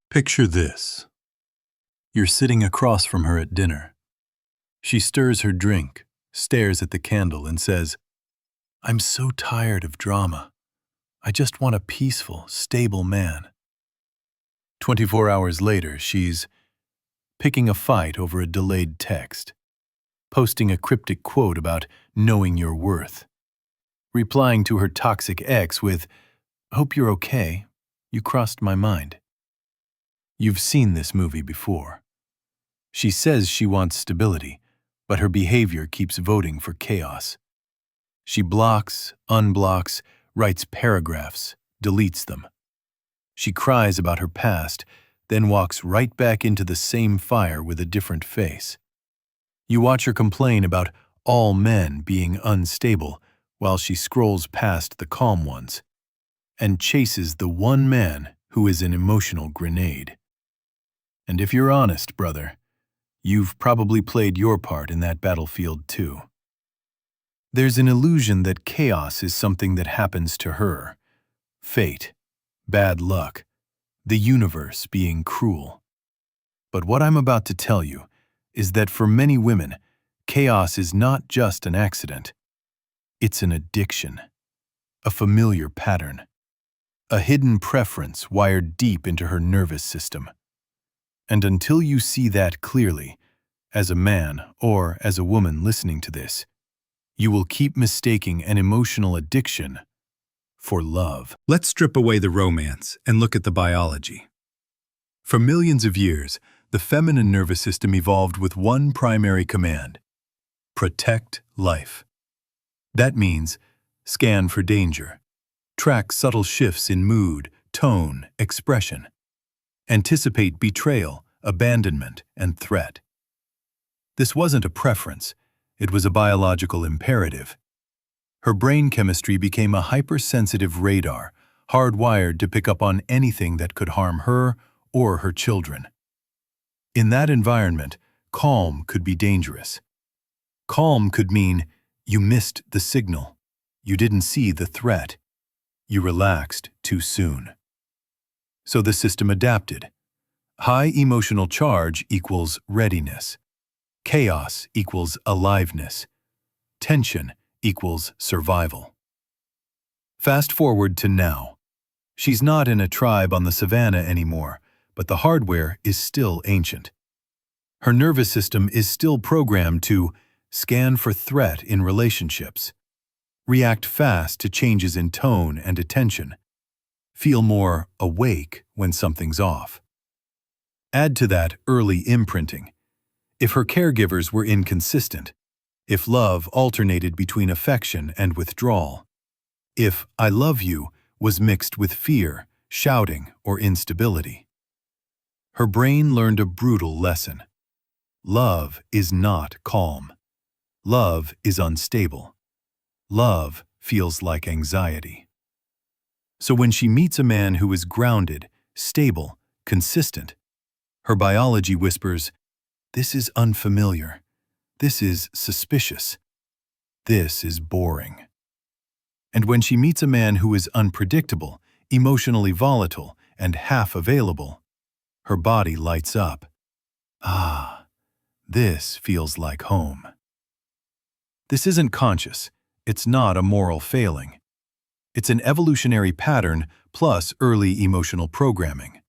Picture this. You're sitting across from her at dinner. She stirs her drink, stares at the candle, and says, "I'm so tired of drama. I just want a peaceful, stable man." 24 hours later, she's picking a fight over a delayed text, posting a cryptic quote about knowing your worth, replying to her toxic ex with, "Hope you're okay. You crossed my mind." You've seen this movie before. She says she wants stability, but her behavior keeps voting for chaos. She blocks, unblocks, writes paragraphs, deletes them. She cries about her past, then walks right back into the same fire with a different face. You watch her complain about all men being unstable while she scrolls past the calm ones and chases the one man who is an emotional grenade. And if you're honest, brother, you've probably played your part in that battlefield too. There's an illusion that chaos is something that happens to her. Fate, bad luck, the universe being cruel. But what I'm about to tell you is that for many women, chaos is not just an accident. It's an addiction, a familiar pattern, a hidden preference wired deep into her nervous system. And until you see that clearly, as a man or as a woman listening to this, you will keep mistaking an emotional addiction for love. Let's strip away the romance and look at the biology. For millions of years, the feminine nervous system evolved with one primary command: protect life. That means scan for danger, track subtle shifts in mood, tone, expression, anticipate betrayal, abandonment, and threat. This wasn't a preference, it was a biological imperative. Her brain chemistry became a hypersensitive radar, hardwired to pick up on anything that could harm her or her children. In that environment, calm could be dangerous. Calm could mean you missed the signal, you didn't see the threat, you relaxed too soon. So the system adapted. High emotional charge equals readiness. Chaos equals aliveness. Tension equals survival. Fast forward to now. She's not in a tribe on the savannah anymore, but the hardware is still ancient. Her nervous system is still programmed to scan for threat in relationships, react fast to changes in tone and attention, feel more awake when something's off. Add to that early imprinting. If her caregivers were inconsistent, if love alternated between affection and withdrawal, if "I love you" was mixed with fear, shouting, or instability, her brain learned a brutal lesson. Love is not calm. Love is unstable. Love feels like anxiety. So when she meets a man who is grounded, stable, consistent, her biology whispers, "This is unfamiliar. This is suspicious. This is boring." And when she meets a man who is unpredictable, emotionally volatile, and half available, her body lights up. Ah, this feels like home. This isn't conscious. It's not a moral failing. It's an evolutionary pattern plus early emotional programming.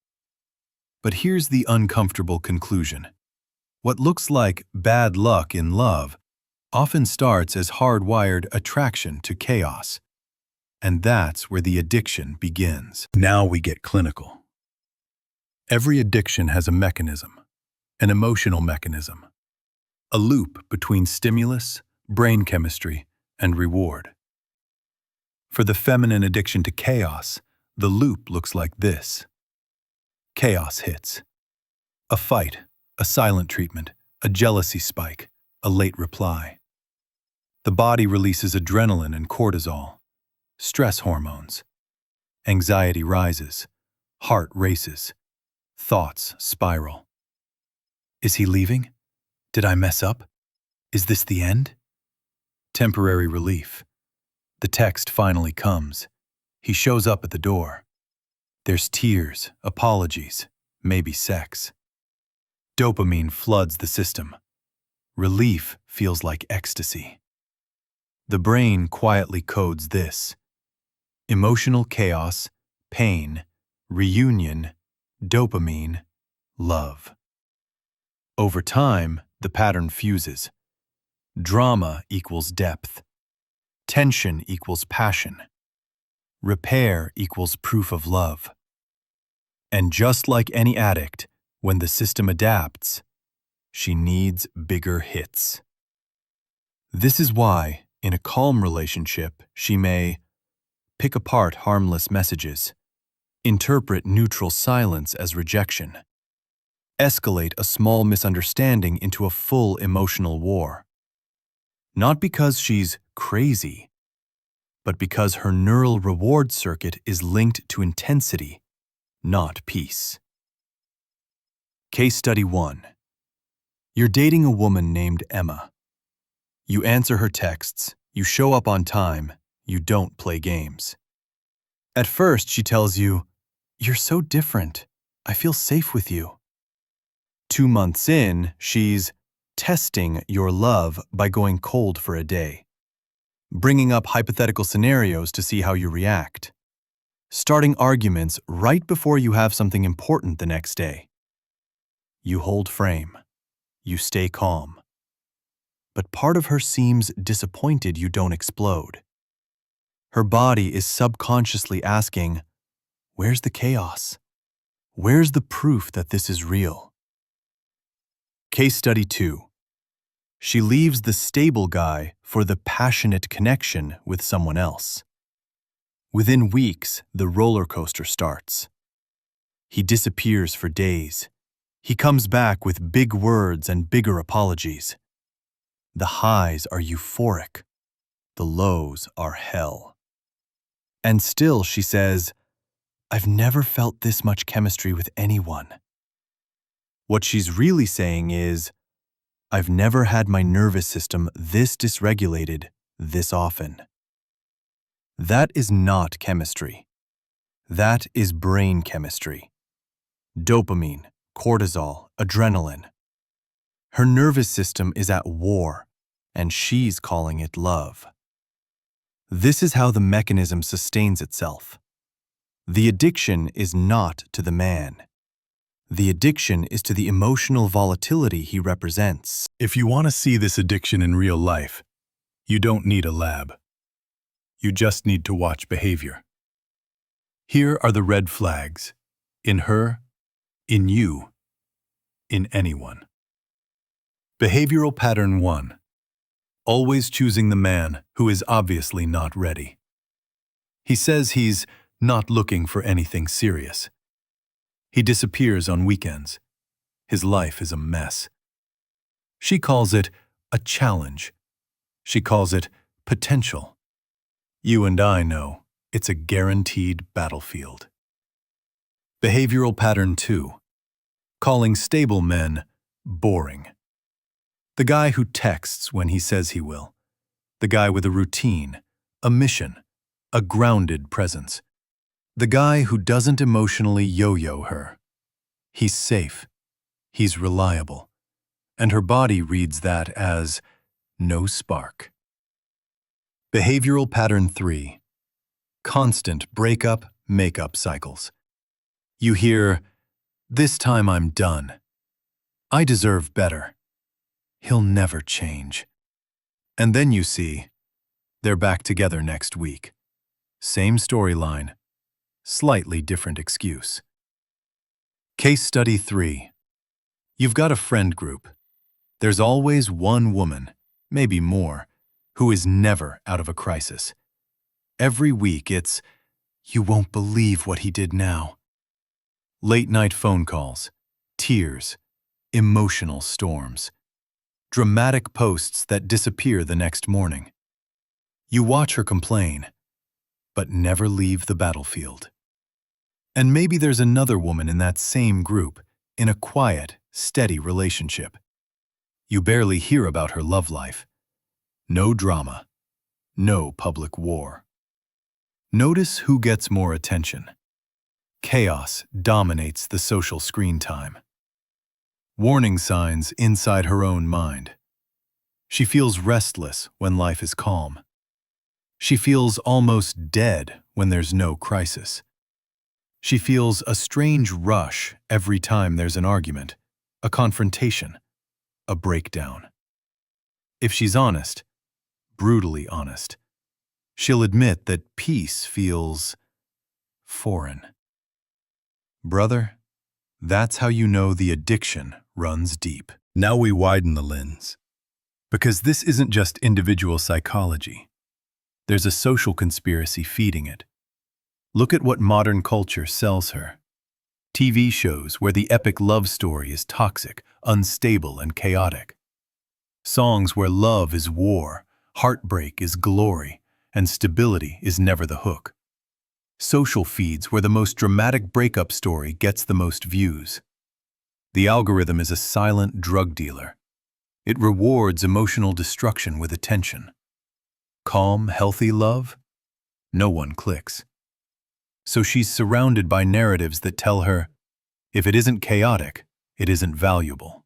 But here's the uncomfortable conclusion. What looks like bad luck in love often starts as hardwired attraction to chaos. And that's where the addiction begins. Now we get clinical. Every addiction has a mechanism, an emotional mechanism, a loop between stimulus, brain chemistry, and reward. For the feminine addiction to chaos, the loop looks like this. Chaos hits. A fight, a silent treatment, a jealousy spike, a late reply. The body releases adrenaline and cortisol, stress hormones. Anxiety rises, heart races, thoughts spiral. Is he leaving? Did I mess up? Is this the end? Temporary relief. The text finally comes. He shows up at the door. There's tears, apologies, maybe sex. Dopamine floods the system. Relief feels like ecstasy. The brain quietly codes this: emotional chaos, pain, reunion, dopamine, love. Over time, the pattern fuses. Drama equals depth. Tension equals passion. Repair equals proof of love. And just like any addict, when the system adapts, she needs bigger hits. This is why, in a calm relationship, she may pick apart harmless messages, interpret neutral silence as rejection, escalate a small misunderstanding into a full emotional war. Not because she's crazy, but because her neural reward circuit is linked to intensity, not peace. Case Study 1. You're dating a woman named Emma. You answer her texts, you show up on time, you don't play games. At first, she tells you, "You're so different. I feel safe with you." 2 months in, she's testing your love by going cold for a day, bringing up hypothetical scenarios to see how you react, starting arguments right before you have something important the next day. You hold frame. You stay calm. But part of her seems disappointed you don't explode. Her body is subconsciously asking, "Where's the chaos? Where's the proof that this is real?" Case Study 2. She leaves the stable guy for the passionate connection with someone else. Within weeks, the roller coaster starts. He disappears for days. He comes back with big words and bigger apologies. The highs are euphoric. The lows are hell. And still she says, "I've never felt this much chemistry with anyone." What she's really saying is, "I've never had my nervous system this dysregulated this often." That is not chemistry. That is brain chemistry. Dopamine, cortisol, adrenaline. Her nervous system is at war, and she's calling it love. This is how the mechanism sustains itself. The addiction is not to the man. The addiction is to the emotional volatility he represents. If you want to see this addiction in real life, you don't need a lab. You just need to watch behavior. Here are the red flags: in her, in you, in anyone. Behavioral pattern 1. Always choosing the man who is obviously not ready. He says he's not looking for anything serious. He disappears on weekends. His life is a mess. She calls it a challenge. She calls it potential. You and I know it's a guaranteed battlefield. Behavioral pattern 2. Calling stable men boring. The guy who texts when he says he will. The guy with a routine, a mission, a grounded presence. The guy who doesn't emotionally yo-yo her. He's safe. He's reliable. And her body reads that as no spark. Behavioral pattern 3. Constant breakup, makeup cycles. You hear, "This time I'm done. I deserve better. He'll never change." And then you see, they're back together next week. Same storyline, slightly different excuse. Case Study 3. You've got a friend group. There's always one woman, maybe more, who is never out of a crisis. Every week it's, "You won't believe what he did now." Late-night phone calls, tears, emotional storms, dramatic posts that disappear the next morning. You watch her complain, but never leave the battlefield. And maybe there's another woman in that same group, in a quiet, steady relationship. You barely hear about her love life. No drama, no public war. Notice who gets more attention. Chaos dominates the social screen time. Warning signs inside her own mind. She feels restless when life is calm. She feels almost dead when there's no crisis. She feels a strange rush every time there's an argument, a confrontation, a breakdown. If she's honest, brutally honest, she'll admit that peace feels foreign. Brother, that's how you know the addiction runs deep. Now we widen the lens. Because this isn't just individual psychology. There's a social conspiracy feeding it. Look at what modern culture sells her. TV shows where the epic love story is toxic, unstable, and chaotic. Songs where love is war, heartbreak is glory, and stability is never the hook. Social feeds where the most dramatic breakup story gets the most views. The algorithm is a silent drug dealer. It rewards emotional destruction with attention. Calm, healthy love? No one clicks. So she's surrounded by narratives that tell her, if it isn't chaotic, it isn't valuable.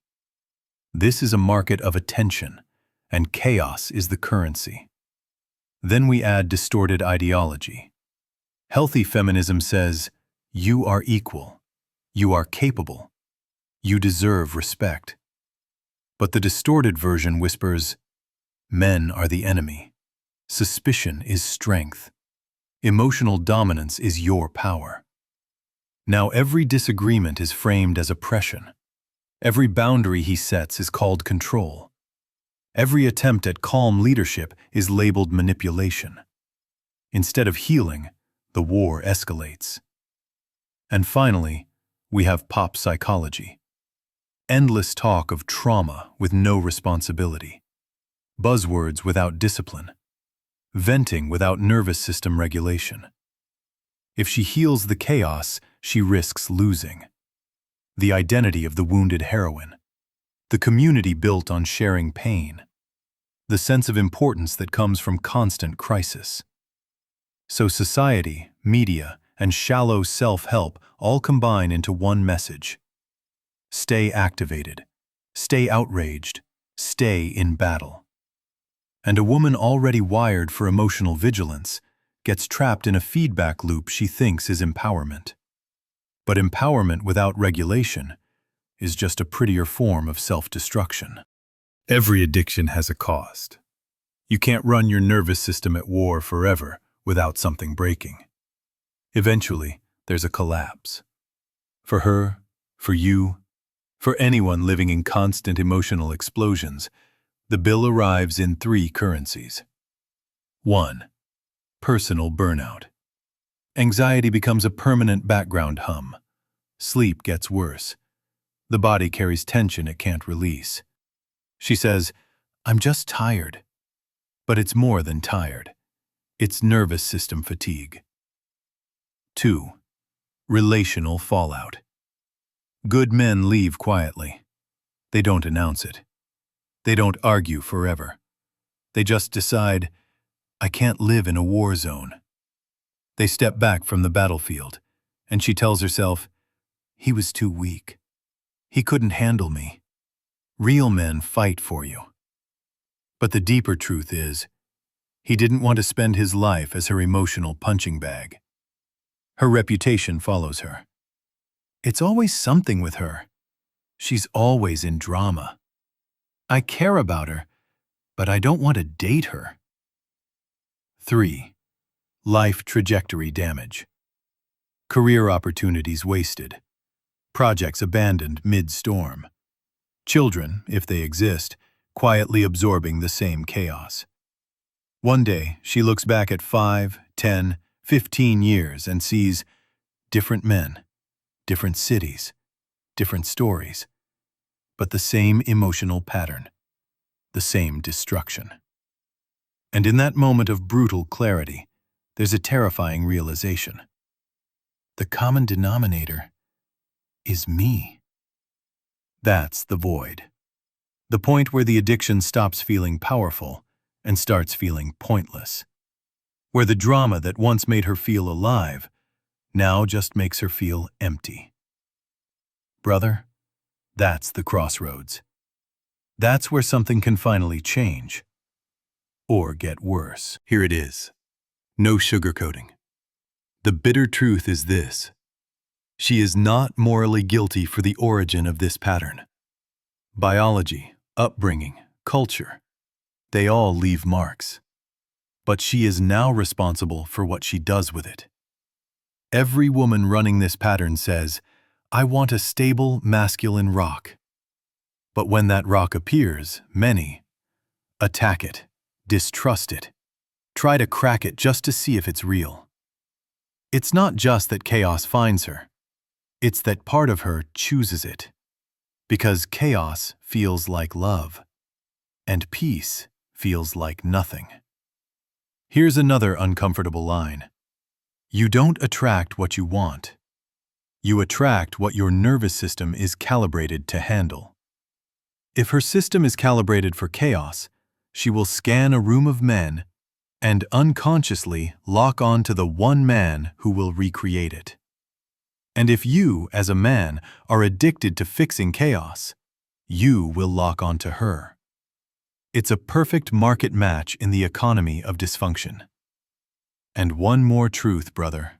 This is a market of attention, and chaos is the currency. Then we add distorted ideology. Healthy feminism says, you are equal, you are capable, you deserve respect. But the distorted version whispers, men are the enemy, suspicion is strength, emotional dominance is your power. Now every disagreement is framed as oppression. Every boundary he sets is called control. Every attempt at calm leadership is labeled manipulation. Instead of healing, the war escalates. And finally, we have pop psychology. Endless talk of trauma with no responsibility. Buzzwords without discipline. Venting without nervous system regulation. If she heals the chaos, she risks losing. The identity of the wounded heroine. The community built on sharing pain. The sense of importance that comes from constant crisis. So society, media, and shallow self-help all combine into one message. Stay activated. Stay outraged. Stay in battle. And a woman already wired for emotional vigilance gets trapped in a feedback loop she thinks is empowerment. But empowerment without regulation is just a prettier form of self-destruction. Every addiction has a cost. You can't run your nervous system at war forever without something breaking. Eventually, there's a collapse. For her, for you, for anyone living in constant emotional explosions, the bill arrives in 3 currencies. 1. Personal burnout. Anxiety becomes a permanent background hum. Sleep gets worse. The body carries tension it can't release. She says, I'm just tired. But it's more than tired. It's nervous system fatigue. 2. Relational fallout. Good men leave quietly. They don't announce it. They don't argue forever. They just decide, I can't live in a war zone. They step back from the battlefield, and she tells herself, he was too weak. He couldn't handle me. Real men fight for you. But the deeper truth is, he didn't want to spend his life as her emotional punching bag. Her reputation follows her. It's always something with her. She's always in drama. I care about her, but I don't want to date her. 3. Life trajectory damage. Career opportunities wasted. Projects abandoned mid-storm. Children, if they exist, quietly absorbing the same chaos. One day, she looks back at 5, 10, 15 years and sees different men, different cities, different stories, but the same emotional pattern, the same destruction. And in that moment of brutal clarity, there's a terrifying realization. The common denominator is me. That's the void. The point where the addiction stops feeling powerful and starts feeling pointless. Where the drama that once made her feel alive now just makes her feel empty. Brother, that's the crossroads. That's where something can finally change. Or get worse. Here it is. No sugarcoating. The bitter truth is this. She is not morally guilty for the origin of this pattern. Biology, upbringing, culture, they all leave marks. But she is now responsible for what she does with it. Every woman running this pattern says, "I want a stable, masculine rock." But when that rock appears, many attack it, distrust it, try to crack it just to see if it's real. It's not just that chaos finds her. It's that part of her chooses it. Because chaos feels like love, and peace feels like nothing. Here's another uncomfortable line. You don't attract what you want. You attract what your nervous system is calibrated to handle. If her system is calibrated for chaos, she will scan a room of men and unconsciously lock on to the one man who will recreate it. And if you, as a man, are addicted to fixing chaos, you will lock onto her. It's a perfect market match in the economy of dysfunction. And one more truth, brother.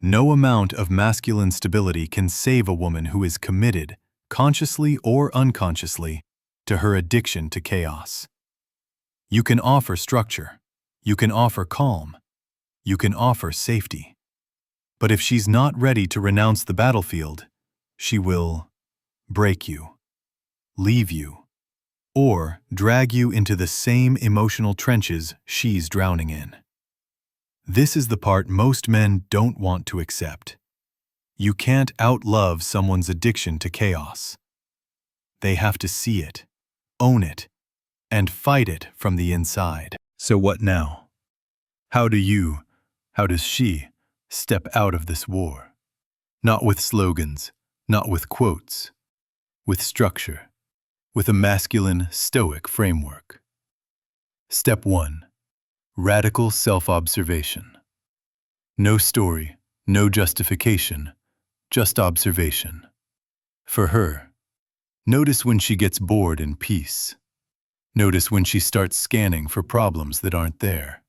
No amount of masculine stability can save a woman who is committed, consciously or unconsciously, to her addiction to chaos. You can offer structure. You can offer calm. You can offer safety. But if she's not ready to renounce the battlefield, she will break you, leave you, or drag you into the same emotional trenches she's drowning in. This is the part most men don't want to accept. You can't outlove someone's addiction to chaos. They have to see it, own it, and fight it from the inside. So what now? How does she step out of this war? Not with slogans, not with quotes, with structure, with a masculine, stoic framework. Step 1. Radical self-observation. No story, no justification, just observation. For her, notice when she gets bored in peace. Notice when she starts scanning for problems that aren't there.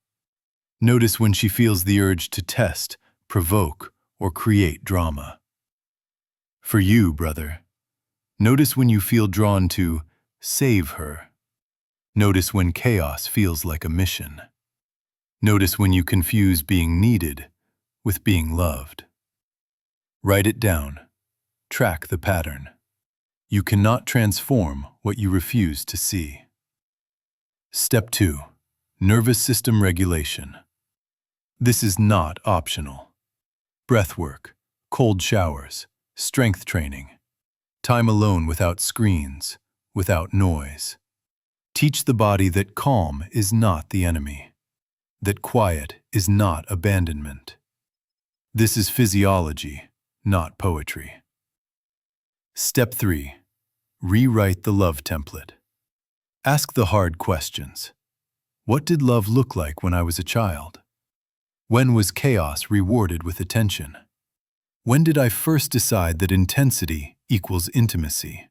Notice when she feels the urge to test, provoke, or create drama. For you, brother, notice when you feel drawn to save her. Notice when chaos feels like a mission. Notice when you confuse being needed with being loved. Write it down. Track the pattern. You cannot transform what you refuse to see. Step 2. Nervous system regulation. This is not optional. Breath work, cold showers, strength training, time alone without screens, without noise. Teach the body that calm is not the enemy, that quiet is not abandonment. This is physiology, not poetry. Step 3. Rewrite the love template. Ask the hard questions. What did love look like when I was a child? When was chaos rewarded with attention? When did I first decide that intensity equals intimacy?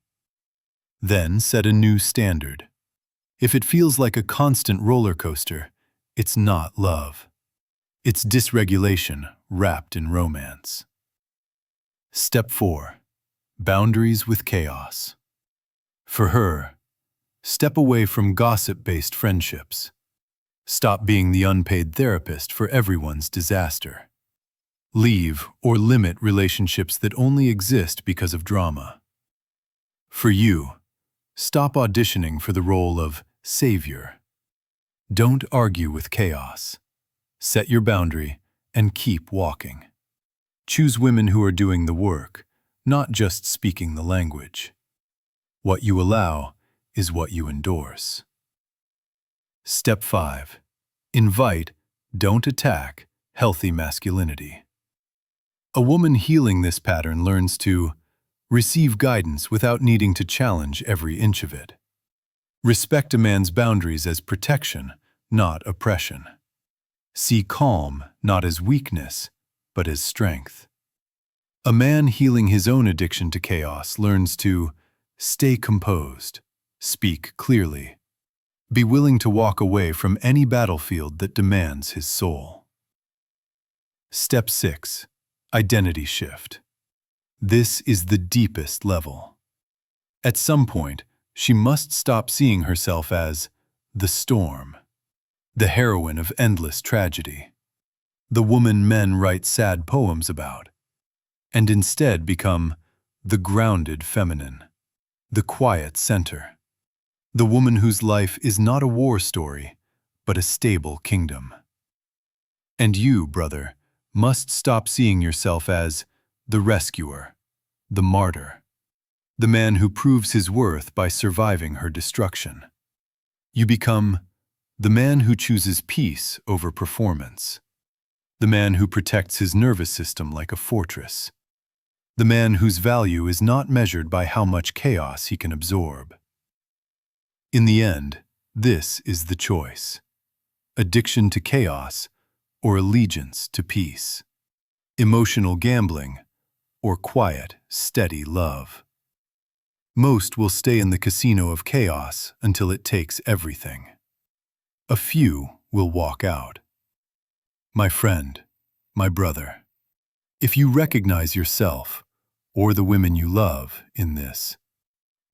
Then set a new standard. If it feels like a constant roller coaster, it's not love. It's dysregulation wrapped in romance. Step 4. Boundaries with chaos. For her, step away from gossip-based friendships. Stop being the unpaid therapist for everyone's disaster. Leave or limit relationships that only exist because of drama. For you, stop auditioning for the role of savior. Don't argue with chaos. Set your boundary and keep walking. Choose women who are doing the work, not just speaking the language. What you allow is what you endorse. Step 5. Invite, don't attack, healthy masculinity. A woman healing this pattern learns to receive guidance without needing to challenge every inch of it. Respect a man's boundaries as protection, not oppression. See calm not as weakness, but as strength. A man healing his own addiction to chaos learns to stay composed, speak clearly, be willing to walk away from any battlefield that demands his soul. Step 6. Identity shift. This is the deepest level. At some point, she must stop seeing herself as the storm, the heroine of endless tragedy, the woman men write sad poems about, and instead become the grounded feminine, the quiet center, the woman whose life is not a war story, but a stable kingdom. And you, brother, must stop seeing yourself as the rescuer, the martyr, the man who proves his worth by surviving her destruction. You become the man who chooses peace over performance, the man who protects his nervous system like a fortress, the man whose value is not measured by how much chaos he can absorb. In the end, this is the choice: addiction to chaos or allegiance to peace, emotional gambling or quiet, steady love. Most will stay in the casino of chaos until it takes everything. A few will walk out. My friend, my brother, if you recognize yourself or the women you love in this,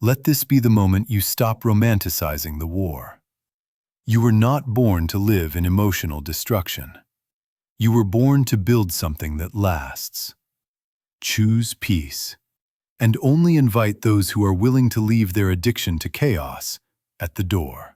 let this be the moment you stop romanticizing the war. You were not born to live in emotional destruction. You were born to build something that lasts. Choose peace, and only invite those who are willing to leave their addiction to chaos at the door.